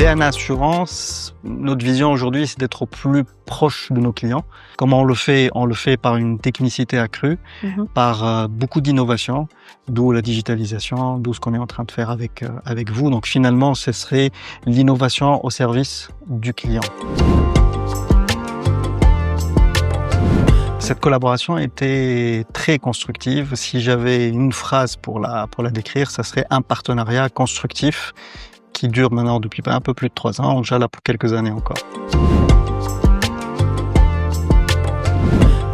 DNA Assurance, notre vision aujourd'hui, c'est d'être au plus proche de nos clients. Comment on le fait? On le fait par une technicité accrue, par beaucoup d'innovation, d'où la digitalisation, d'où ce qu'on est en train de faire avec vous. Donc finalement, ce serait l'innovation au service du client. Cette collaboration était très constructive. Si j'avais une phrase pour la décrire, ça serait un partenariat constructif qui dure maintenant depuis un peu plus de 3 ans, déjà là pour quelques années encore.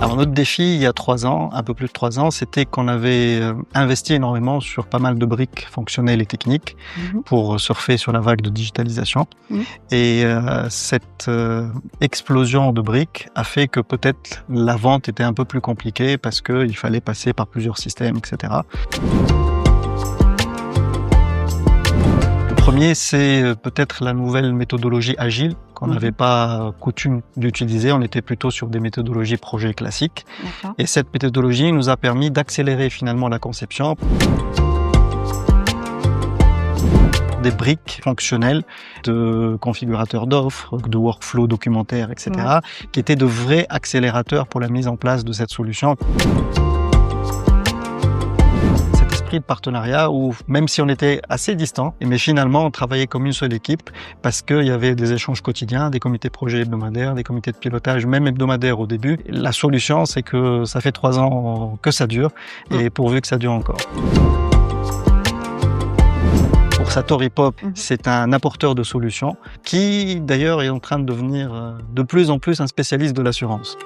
Alors notre défi il y a 3 ans, un peu plus de 3 ans, c'était qu'on avait investi énormément sur pas mal de briques fonctionnelles et techniques pour surfer sur la vague de digitalisation. Et cette explosion de briques a fait que peut-être la vente était un peu plus compliquée parce qu'il fallait passer par plusieurs systèmes, etc. Le premier, c'est peut-être la nouvelle méthodologie agile qu'on n'avait pas coutume d'utiliser. On était plutôt sur des méthodologies projet classiques. Et cette méthodologie nous a permis d'accélérer finalement la conception des briques fonctionnelles de configurateurs d'offres, de workflow documentaires, etc., qui étaient de vrais accélérateurs pour la mise en place de cette solution. De partenariat où même si on était assez distants, mais finalement on travaillait comme une seule équipe parce qu'il y avait des échanges quotidiens, des comités projets hebdomadaires, des comités de pilotage, même hebdomadaires au début. La solution, c'est que ça fait 3 ans que ça dure et pourvu que ça dure encore. Pour Satori Pop, c'est un apporteur de solutions qui d'ailleurs est en train de devenir de plus en plus un spécialiste de l'assurance.